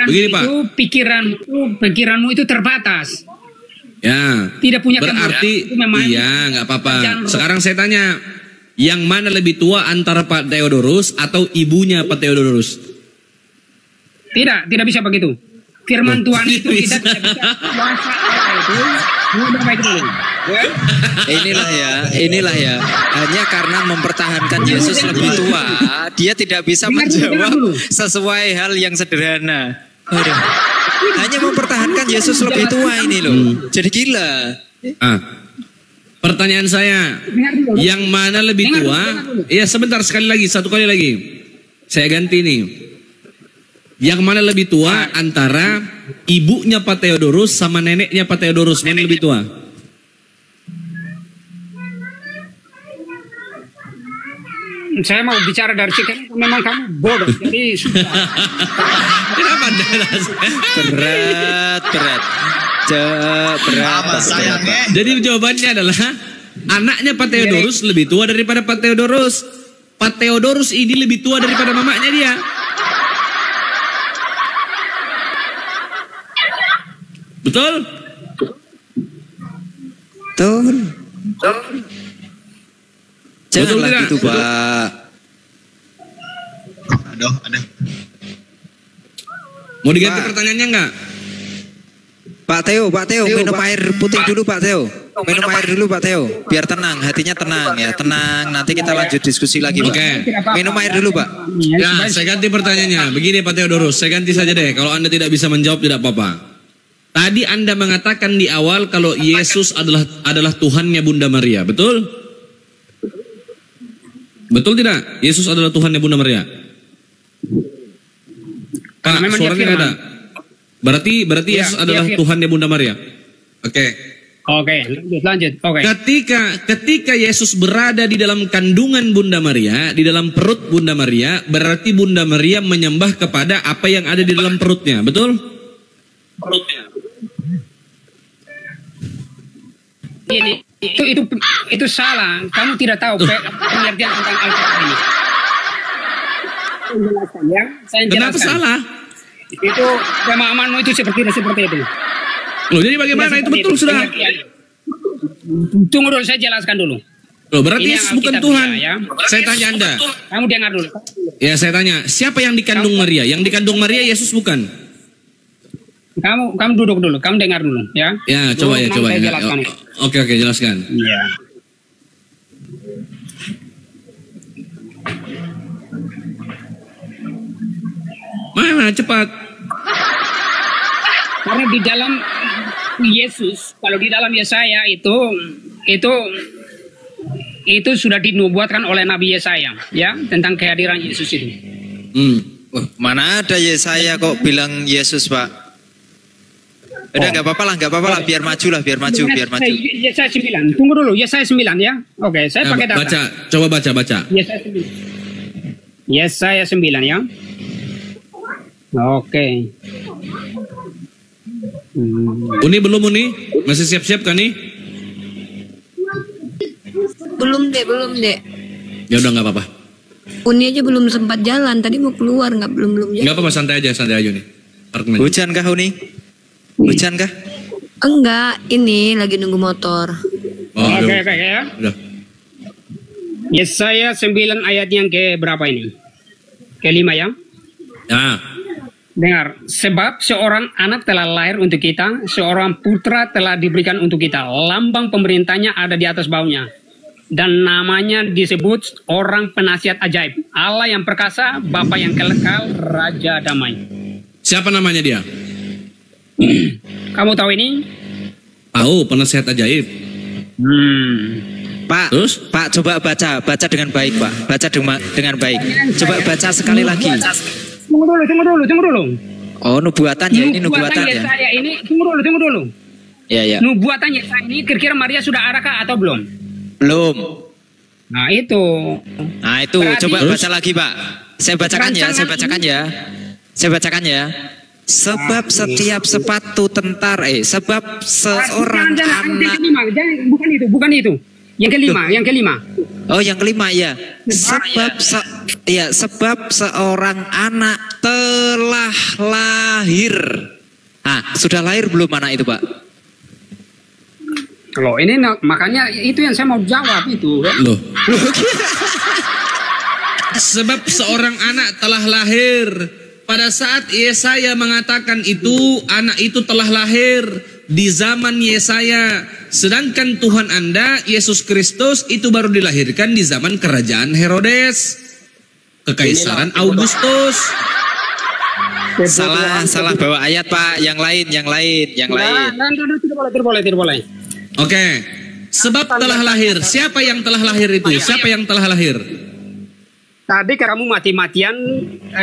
Begini Pak. Pikiranmu itu terbatas. Ya. Tidak punya berarti iya, nggak apa-apa. Sekarang saya tanya, yang mana lebih tua antara Pak Theodorus atau ibunya Pak Theodorus? Tidak bisa begitu. Firman Tuhan itu kita tidak bisa kuasa itu. Inilah ya. Hanya karena mempertahankan Yesus lebih tua, dia tidak bisa menjawab sesuai hal yang sederhana. Hanya mempertahankan Yesus lebih tua ini loh. Jadi gila. Pertanyaan saya, yang mana lebih tua? Iya, sebentar, satu kali lagi. Saya ganti nih. Yang mana lebih tua antara ibunya Pak Theodorus sama neneknya Pak Theodorus, mana lebih tua? Saya mau bicara dari sini, memang kamu bodoh, jadi sudah. Kenapa? Berat. Jadi jawabannya adalah anaknya Pak Theodorus lebih tua daripada Pak Theodorus. Pak Theodorus ini lebih tua daripada mamanya dia. Betul? Janganlah gitu Pak. Aduh. Mau diganti pertanyaannya enggak? Pak Theo, minum air putih dulu Pak Theo. Minum air dulu Pak Theo, biar tenang, hatinya tenang ya, tenang. Nanti kita lanjut diskusi lagi Pak. Oke. Minum air dulu Pak. Ya, saya ganti pertanyaannya. Begini Pak Theodorus, saya ganti saja deh. Kalau Anda tidak bisa menjawab tidak apa-apa. Tadi Anda mengatakan di awal kalau Yesus adalah Tuhannya Bunda Maria, betul? Betul tidak? Yesus adalah Tuhannya Bunda Maria. Pak, suaranya nggak ada. Berarti Yesus adalah Tuhannya Bunda Maria. Oke, lanjut. Ketika Yesus berada di dalam kandungan Bunda Maria, di dalam perut Bunda Maria, berarti Bunda Maria menyembah kepada apa yang ada di dalam perutnya, betul? Itu salah. Kamu tidak tahu pengertian tentang Alkitab ini. Saya jelaskan. Kenapa salah? Itu pemahamanmu itu seperti itu. Loh, jadi bagaimana itu betul sudah? Tunggu dulu, saya jelaskan dulu. Loh, berarti Yesus bukan Tuhan. Ya. Saya tanya Anda. Kamu dengar dulu. Ya, saya tanya, siapa yang dikandung Maria? Yang dikandung Maria Yesus bukan? Kamu duduk dulu, kamu dengar dulu ya. Ya, coba ya. Jelaskan. Oke, jelaskan. Iya. Mana Gimana cepat? Karena di dalam Yesus, kalau di dalam Yesaya itu sudah dinubuatkan oleh Nabi Yesaya, ya, tentang kehadiran Yesus itu. Mana ada Yesaya kok bilang Yesus, Pak? Udah nggak apa-apa lah, biar maju. Yesaya 9. Tunggu dulu, Yesaya 9 ya. Oke, saya pakai data. Coba baca. Yesaya 9 ya. Oke. Uni belum Uni? Masih siap-siap kan nih? Belum dek. Ya udah nggak apa-apa. Uni aja belum sempat jalan, tadi mau keluar belum jalan. Nggak apa-apa, santai aja nih. Hujan kah Uni? Hujan kah? Enggak, ini lagi nunggu motor. Oke ya. Udah. Yesaya 9 ayat yang ke berapa ini? Ke-5 ya. Ya. Dengar, sebab seorang anak telah lahir untuk kita, seorang putra telah diberikan untuk kita. Lambang pemerintahnya ada di atas baunya. Dan namanya disebut orang penasihat ajaib. Allah yang perkasa, Bapa yang kekal, Raja damai. Siapa namanya dia? Kamu tahu ini? Tahu, penasihat ajaib. Pak, terus? Pak coba baca dengan baik, Pak. Baca dengan baik. Coba baca sekali lagi. Tunggu dulu. Oh, nubuatan ya, ini nubuatan ya. Yesaya ini, tunggu dulu. Ya. Nubuatan Yesaya ini kira-kira Maria sudah adakah atau belum? Belum. Nah itu. Berarti, coba baca lagi, Pak. Saya bacakan ya. Sebab setiap sepatu tentara, sebab seorang anak. Bukan itu. Yang kelima. Oh, yang kelima ya. Sebab seorang anak telah lahir. Sudah lahir belum anak itu, Pak? Loh, ini makanya itu yang saya mau jawab itu. Loh. Sebab seorang anak telah lahir. Pada saat Yesaya mengatakan itu, anak itu telah lahir di zaman Yesaya. Sedangkan Tuhan Anda, Yesus Kristus, itu baru dilahirkan di zaman kerajaan Herodes, Kekaisaran Augustus. Salah bawa ayat, Pak. Yang lain. Tidak boleh. Oke. Sebab telah lahir. Siapa yang telah lahir itu? Siapa yang telah lahir? Tadi kamu mati-matian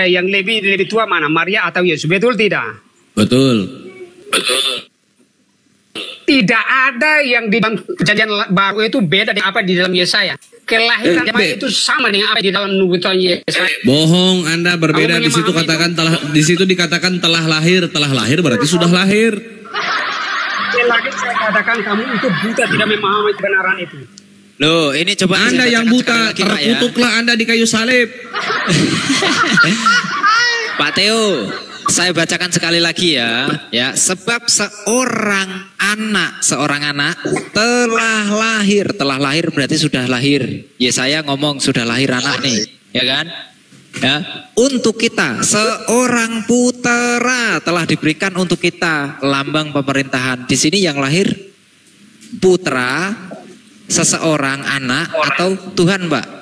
yang lebih tua mana? Maria atau Yesus? Betul tidak? Betul. Tidak ada yang di dalam perjanjian baru itu beda dengan apa di dalam Yesaya. Kelahiran itu sama dengan apa di dalam nubuatan Yesaya. Bohong, Anda berbeda. Di situ dikatakan telah lahir berarti sudah lahir. Lagi saya katakan kamu itu buta, tidak memahami kebenaran itu. Loh, ini coba Anda yang buta, terkutuklah Anda di kayu salib. Pak Theo, saya bacakan sekali lagi ya. Sebab seorang anak telah lahir berarti sudah lahir. Yesaya ngomong sudah lahir anak nih, ya kan? Ya, untuk kita seorang putra telah diberikan untuk kita, lambang pemerintahan. Di sini yang lahir putra, seseorang anak atau Tuhan, Pak?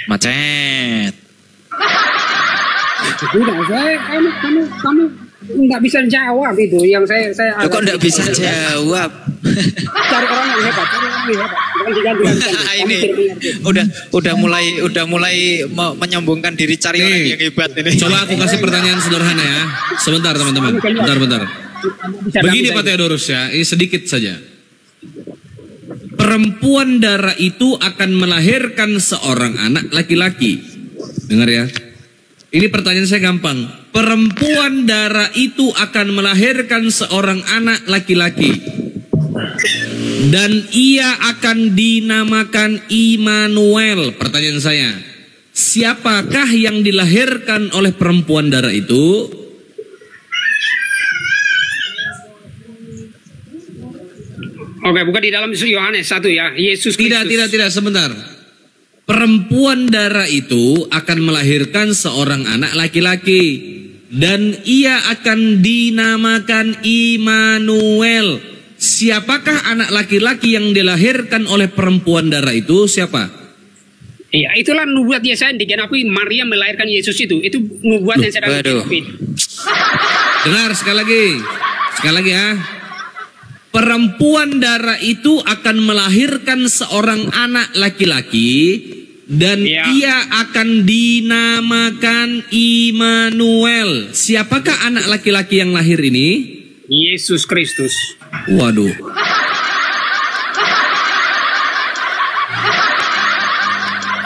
Macet. Kamu nggak bisa jawab itu yang saya. Kok nggak bisa jawab? Cari orang yang hebat. Ini udah mulai menyambungkan diri, cari orang yang hebat ini. Coba aku kasih pertanyaan sederhana ya. Sebentar teman-teman. Bentar. Begini Pak Theodorus ya, ini sedikit saja. Perempuan darah itu akan melahirkan seorang anak laki-laki. Dengar ya. Ini pertanyaan saya gampang. Perempuan darah itu akan melahirkan seorang anak laki-laki. Dan ia akan dinamakan Immanuel. Pertanyaan saya, siapakah yang dilahirkan oleh perempuan darah itu? Oke, bukan di dalam Yohanes 1 ya. Yesus Kristus. Tidak, sebentar. perempuan darah itu akan melahirkan seorang anak laki-laki dan ia akan dinamakan Immanuel. Siapakah anak laki-laki yang dilahirkan oleh perempuan darah itu? Siapa? Iya, itulah nubuat Yesaya yang digenapi Maria melahirkan Yesus itu. Itu nubuat yang sedang digenapi. Dengar sekali lagi ya. Perempuan darah itu akan melahirkan seorang anak laki-laki dan ia akan dinamakan Immanuel. Siapakah anak laki-laki yang lahir ini? Yesus Kristus. Waduh.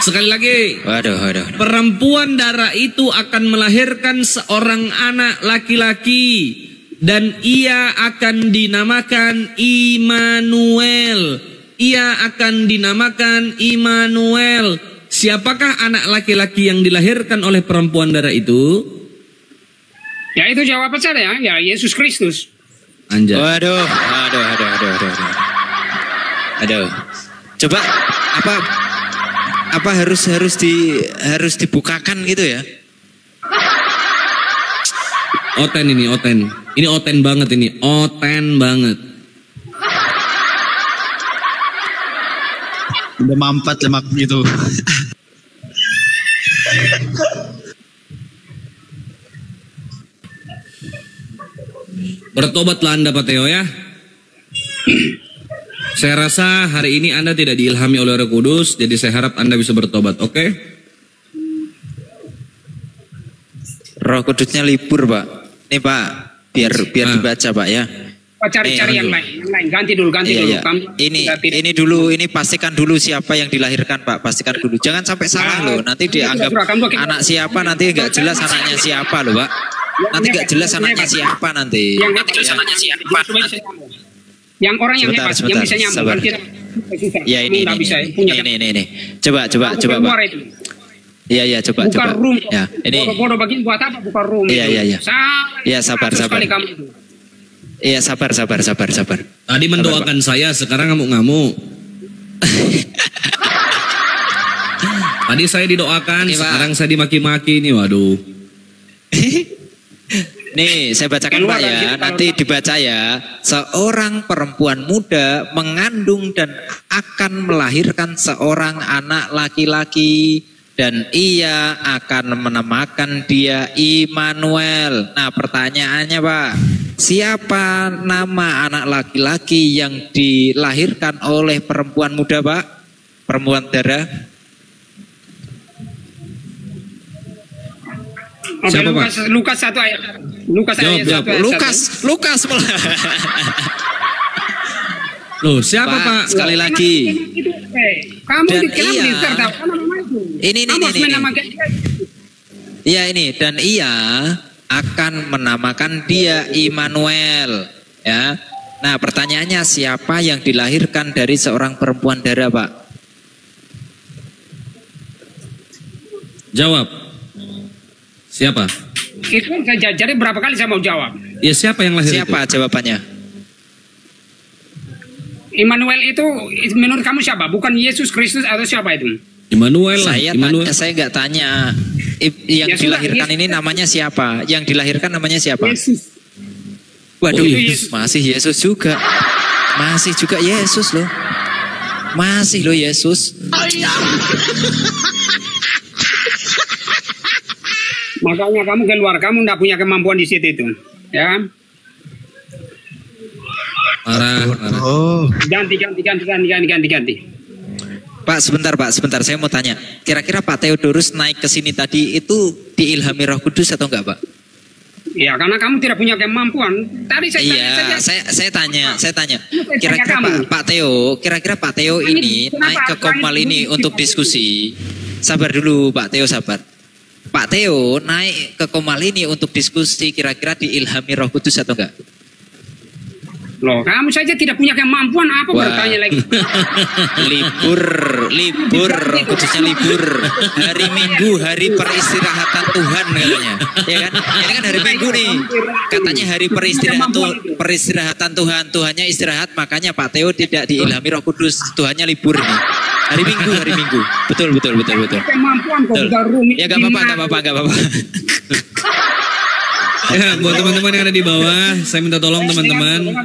Sekali lagi. Waduh. Perempuan darah itu akan melahirkan seorang anak laki-laki dan ia akan dinamakan Immanuel. Ia akan dinamakan Immanuel. Siapakah anak laki-laki yang dilahirkan oleh perempuan darah itu? Ya itu jawaban saya ya, Yesus Kristus. Anjay. Waduh. Coba apa harus dibukakan gitu ya? Oten. Ini oten banget ini. Oten banget. Udah mampat lemak gitu. Bertobatlah Anda Pak Theo ya. Saya rasa hari ini Anda tidak diilhami oleh Roh Kudus, jadi saya harap Anda bisa bertobat, oke? Roh Kudusnya libur, Pak. Nih Pak, biar dibaca Pak ya. Pak cari yang lain, ganti dulu. Iya. Ini dulu, ini pastikan dulu siapa yang dilahirkan Pak, pastikan dulu. Jangan sampai salah loh, nanti dianggap anak siapa, nanti nggak jelas anaknya siapa loh Pak. Nanti nggak jelas anaknya siapa nanti. Yang orang yang hebat, yang bisa nyambung. Ya ini. Coba Pak. Iya coba. Ya ini. Bodoh begini buat apa bukan room? Iya. Iya sabar. Iya sabar. Tadi mendoakan saya, sekarang ngamuk-ngamuk. Tadi saya didoakan, sekarang saya dimaki-maki nih, waduh. Nih saya bacakan Pak ya, nanti dibaca ya. Seorang perempuan muda mengandung dan akan melahirkan seorang anak laki-laki dan ia akan menamakan dia Immanuel. Nah pertanyaannya Pak, siapa nama anak laki-laki yang dilahirkan oleh perempuan muda Pak? Perempuan darah? Siapa, Lukas 1 ayat. Lukas malah. Loh, siapa Pak? Sekali lagi. Kamu dan ini. Iya ini, dan ia akan menamakan dia Immanuel, ya. Nah, pertanyaannya siapa yang dilahirkan dari seorang perempuan darah, Pak? Jawab. Siapa? Itu jadi berapa kali saya mau jawab? Ya siapa yang lahir? Siapa itu? Jawabannya? Immanuel itu menurut kamu siapa? Bukan Yesus Kristus atau siapa itu? Immanuel lah. Saya nggak tanya. Yang dilahirkan ini namanya siapa? Yang dilahirkan namanya siapa? Yesus. Waduh, masih Yesus juga. Masih juga Yesus loh. Masih loh Yesus. Makanya kamu keluar, kamu nggak punya kemampuan di situ itu, ya. Parah. Ganti. Pak, sebentar, saya mau tanya. Kira-kira Pak Theodorus naik ke sini tadi itu diilhami Roh Kudus atau enggak, Pak? Ya, karena kamu tidak punya kemampuan. Tadi saya tanya. Kira-kira Pak Theo ini naik ke Komal ini untuk diskusi. Sabar dulu, Pak Theo, sabar. Pak Theo naik ke Komal ini untuk diskusi, kira-kira diilhami Roh Kudus atau enggak? Loh, kamu saja tidak punya kemampuan, apa bertanya lagi? libur, Roh Kudusnya libur. Hari Minggu, hari peristirahatan Tuhan katanya. Ya kan? Ini kan hari Minggu nih. Katanya hari peristirahatan Tuhan. Tuhannya istirahat, makanya Pak Theo tidak diilhami Roh Kudus. Tuhannya libur nih. Hari Minggu. Betul. Kemampuan kok udah rumit. Ya gak apa-apa. Ya, buat teman-teman yang ada di bawah, saya minta tolong teman-teman.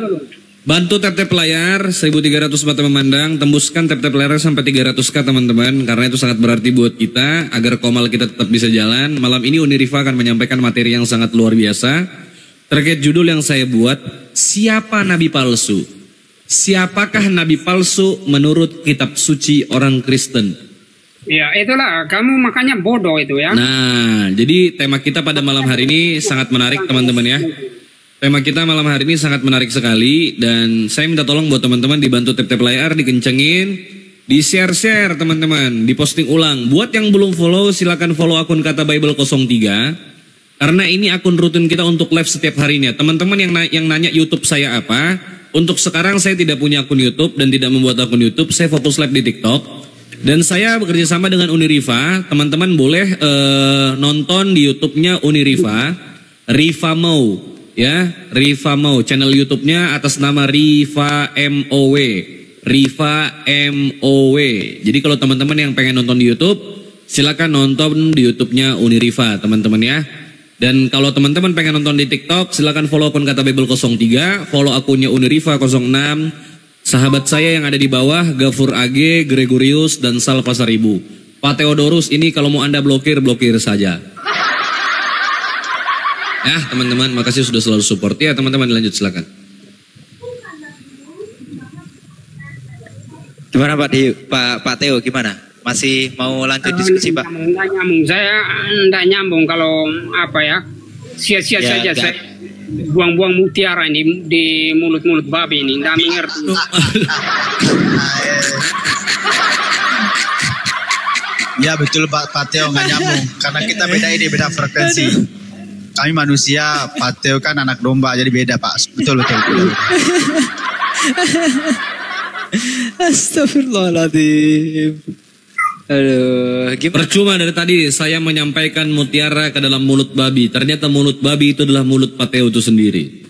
Bantu tap-tap layar 1300 mata memandang, tembuskan tap-tap layar sampai 300k teman-teman, karena itu sangat berarti buat kita agar komal kita tetap bisa jalan. Malam ini Uniriva akan menyampaikan materi yang sangat luar biasa terkait judul yang saya buat, siapa nabi palsu? Siapakah nabi palsu menurut kitab suci orang Kristen? Ya itulah, kamu makanya bodoh itu ya. Nah, jadi tema kita pada malam hari ini sangat menarik teman-teman ya. Tema kita malam hari ini sangat menarik sekali, dan saya minta tolong buat teman-teman dibantu tap-tap layar, dikencengin, di-share-share teman-teman, diposting ulang. Buat yang belum follow, silakan follow akun Kata Bible 03, karena ini akun rutin kita untuk live setiap harinya. Teman-teman yang nanya YouTube saya apa, untuk sekarang saya tidak punya akun YouTube dan tidak membuat akun YouTube, saya fokus live di TikTok. Dan saya bekerja sama dengan Uniriva. Teman-teman boleh nonton di YouTube-nya Uniriva, Riva Mau, ya, Riva Mau. Channel YouTube-nya atas nama Riva MOW, Riva MOW. Jadi kalau teman-teman yang pengen nonton di YouTube, silakan nonton di YouTube-nya Uniriva, teman-teman ya. Dan kalau teman-teman pengen nonton di TikTok, silakan follow akun Kata Bible 03, follow akunnya Uniriva 06. Sahabat saya yang ada di bawah, Gafur AG, Gregorius, dan Salva 1000. Pak Theodorus ini kalau mau Anda blokir saja. Ya teman-teman, makasih sudah selalu support. Ya teman-teman, lanjut silakan. Gimana Pak Theo, gimana? Masih mau lanjut diskusi Pak? Enggak nyambung, saya enggak nyambung kalau apa ya, sia-sia ya, saja saya buang-buang mutiara ini di mulut-mulut babi ini, enggak mengerti. Ya betul Pak Theo, nggak nyambung karena kita beda ide, beda frekuensi. Kami manusia, Pak Theo kan anak domba, jadi beda Pak. Betul. Astagfirullahaladzim. Aduh, percuma dari tadi saya menyampaikan mutiara ke dalam mulut babi. Ternyata mulut babi itu adalah mulut Pak Theo itu sendiri.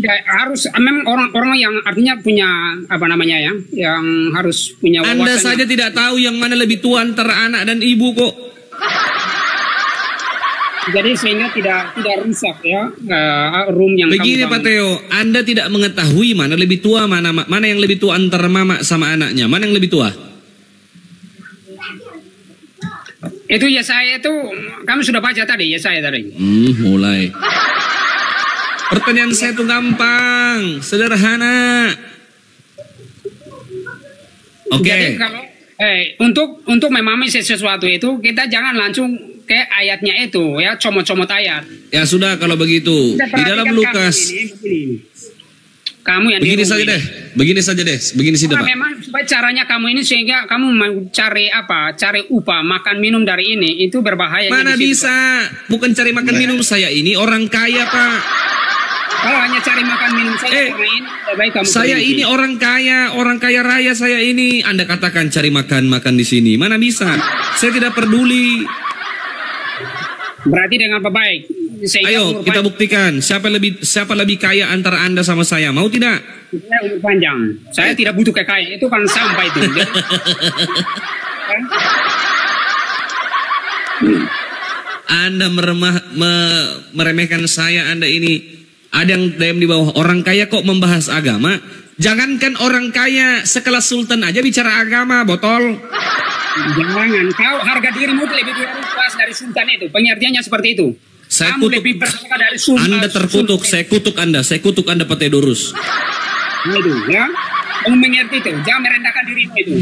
Ya, harus memang orang-orang yang artinya punya apa namanya ya, yang harus punya wawasan. Anda saja tidak tahu yang mana lebih tua antara anak dan ibu kok. Jadi sehingga tidak rusak ya room yang begini Pak Theo, Anda tidak mengetahui mana lebih tua, mana yang lebih tua antara mama sama anaknya, mana yang lebih tua? Itu ya saya itu, kamu sudah baca tadi ya saya tadi. Mulai. Pertanyaan saya itu gampang, sederhana. Oke. Jadi kalau untuk memahami sesuatu itu kita jangan langsung ke ayatnya itu ya, comot-comot ayat. Ya sudah kalau begitu. Di dalam Lukas. Kamu yang begini saja deh. Begini sih Pak. Memang supaya caranya kamu ini sehingga kamu mencari apa? Cari upah, makan minum dari ini itu berbahaya. Mana bisa? Bukan cari makan minum, saya ini orang kaya Pak. Kalau hanya cari makan minum saja ini, baik kamu. Saya ini orang kaya raya saya ini. Anda katakan cari makan di sini. Mana bisa? Saya tidak peduli. Berarti dengan apa baik? Ayo kita buktikan siapa lebih kaya antara Anda sama saya, mau tidak? Saya umur panjang, saya tidak butuh kekayaan, itu kan sampah itu. Anda meremehkan saya, Anda ini ada yang di bawah orang kaya kok membahas agama. Jangankan orang kaya sekelas sultan aja bicara agama, botol. Jangan, kau harga dirimu lebih luas dari sultan itu. Pengertiannya seperti itu. Kamu lebih berharga dari sultan. Anda terkutuk, saya kutuk Anda Pak Theodorus. Itu ya. Kamu mengerti itu, jangan merendahkan dirimu itu.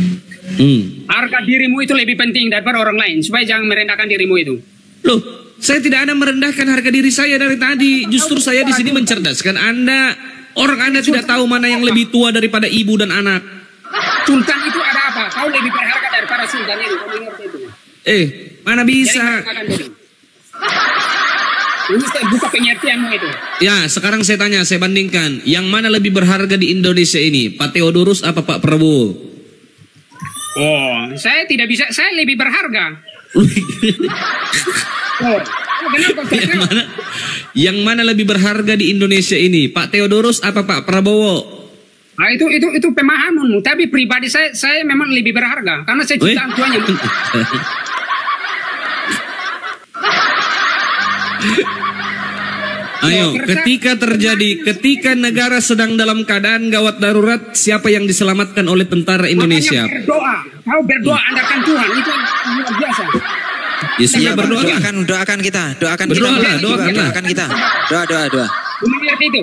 Harga dirimu itu lebih penting daripada orang lain, supaya jangan merendahkan dirimu itu. Loh, saya tidak ada merendahkan harga diri saya dari tadi. Justru saya di sini mencerdaskan Anda. Orang Anda tidak tahu mana yang lebih tua daripada ibu dan anak. Sultan itu ada apa? Kau lebih berharga daripada sultan itu. Kau mengerti itu? Mana bisa? Ini saya buka pengertianmu itu. Ya, sekarang saya tanya, saya bandingkan. Yang mana lebih berharga di Indonesia ini? Pak Theodorus apa Pak Prabowo? Oh, saya tidak bisa. Saya lebih berharga. Yang mana lebih berharga di Indonesia ini? Pak Theodorus apa Pak Prabowo? Nah, itu pemahamanmu. Tapi pribadi saya memang lebih berharga karena saya ciptaan Tuhannya. Ayo, ketika negara sedang dalam keadaan gawat darurat, siapa yang diselamatkan oleh tentara Indonesia? Makanya berdoa, kau berdoa andalkan Tuhan, itu luar biasa. Ya, saya berdoa. Doakan kita. Doakan kita. Doa. Mengerti itu.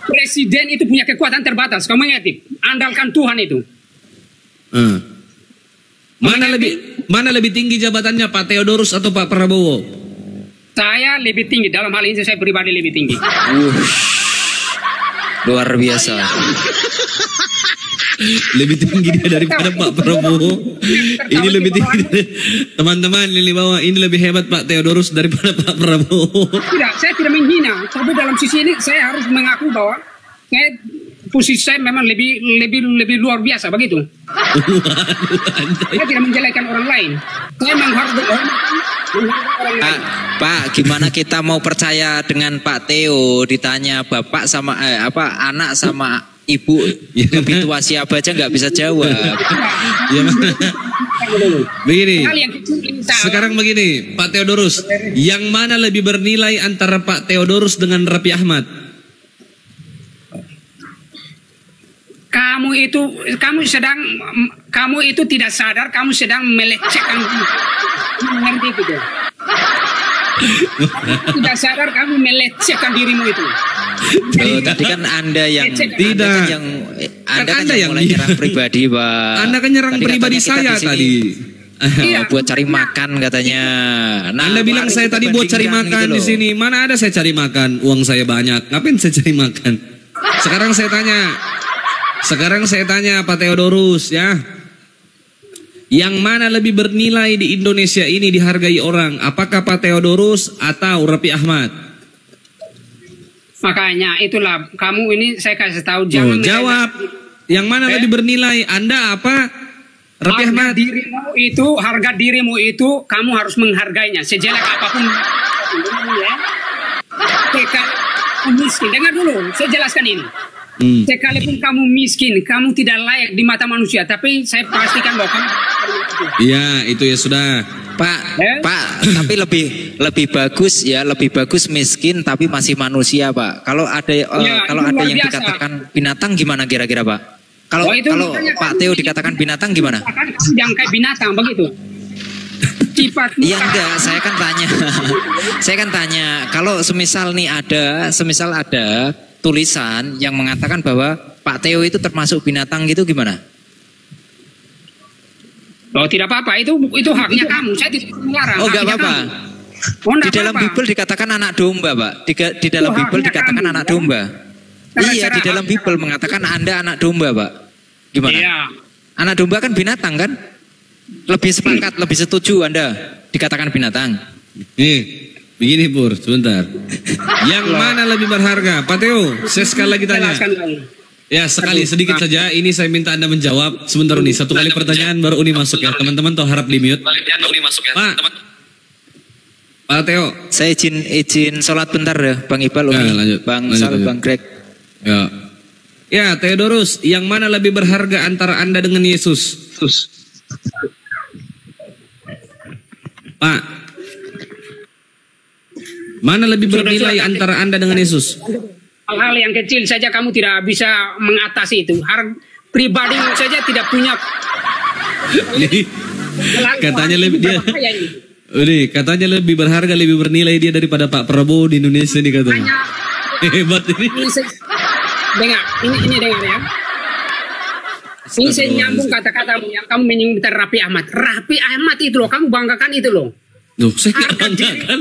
Presiden itu punya kekuatan terbatas. Kamu mengerti? Andalkan Tuhan itu. Mana lebih tinggi jabatannya, Pak Theodorus atau Pak Prabowo? Saya lebih tinggi. Dalam hal ini saya pribadi lebih tinggi. Luar biasa. Lebih tinggi dia daripada Pak Prabowo. Ini lebih tinggi. Teman-teman ini bawah, ini lebih hebat Pak Theodorus daripada Pak Prabowo. Tidak, saya tidak menghina. Tapi dalam sisi ini saya harus mengaku bahwa posisi saya memang lebih luar biasa begitu. Saya tidak menjelekan orang lain. Saya menghargai orang lain. Pak, gimana kita mau percaya dengan Pak Theo ditanya bapak sama anak sama ibu lebih tua siapa aja nggak bisa jawab. Begini, sekarang begini, Pak Theodorus, yang mana lebih bernilai antara Pak Theodorus dengan Raffi Ahmad? Kamu itu tidak sadar, kamu sedang melecehkan. Mengerti itu? Tidak sadar kamu melecehkan dirimu itu. Tadi kan Anda yang tidak. Anda yang mulai nyerang pribadi, Pak. Anda kan nyerang pribadi saya tadi. Buat cari makan katanya. Nah, Anda bilang saya tadi buat cari makan di sini. Mana ada saya cari makan? Uang saya banyak. Ngapain saya cari makan? Sekarang saya tanya Pak Theodorus ya. Yang mana lebih bernilai di Indonesia ini dihargai orang? Apakah Pak Theodorus atau Raffi Ahmad? Makanya itulah kamu ini saya kasih tahu jangan jawab. Yang mana lebih bernilai? Anda apa? Raffi Ahmad? Harga dirimu itu kamu harus menghargainya sejelek apapun. Miskin, dengar dulu, saya jelaskan ini. Sekalipun kamu miskin, kamu tidak layak di mata manusia, tapi saya pastikan bahwa kamu. Iya, itu ya sudah. Pak, tapi lebih bagus miskin tapi masih manusia, Pak. Kalau ada yang dikatakan binatang gimana kira-kira, Pak? Kalau Pak Theo dikatakan binatang gimana? Yang kayak binatang begitu. Iya enggak, saya kan tanya, kalau semisal ada tulisan yang mengatakan bahwa Pak Theo itu termasuk binatang gitu gimana? Oh tidak apa-apa, itu haknya kamu, saya tidak melarang. Oh enggak apa-apa. Di dalam Bible dikatakan anak domba, Pak. Di dalam Bible dikatakan anak domba. Iya, di dalam Bible mengatakan Anda anak domba, Pak. Gimana? Iya. Anak domba kan binatang kan? Lebih sepakat, lebih setuju Anda dikatakan binatang. Begini Pur, sebentar. Yang mana lebih berharga? Pak Theo, saya sekali lagi tanya. Ya sedikit saja. Ini saya minta Anda menjawab. Sebentar Uni, satu kali pertanyaan baru Uni masuk ya. Teman-teman tuh harap di mute. Pak Theo, saya izin sholat bentar ya, Bang Iqbal, lanjut, Bang Sal, Bang Greg. Ya Theodorus, yang mana lebih berharga antara Anda dengan Yesus? Pak, mana lebih bernilai antara Anda dengan Yesus? Hal-hal yang kecil saja kamu tidak bisa mengatasi itu. Pribadi saja tidak punya. Katanya lebih katanya lebih berharga, lebih bernilai dia daripada Pak Prabowo di Indonesia nih katanya. Hebat ini. Dengar, ini dengar ya. Ini saya nyambung kata-katamu yang kamu menyinggung Raffi Ahmad. Raffi Ahmad itu loh, kamu banggakan itu loh. Saya tidak banggakan.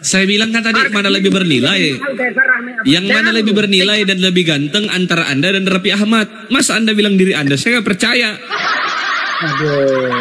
Saya bilang kan tadi mana lebih bernilai. Yang mana lebih bernilai dan lebih ganteng antara Anda dan Raffi Ahmad. Masa Anda bilang diri Anda? Saya nggak percaya. Aduh.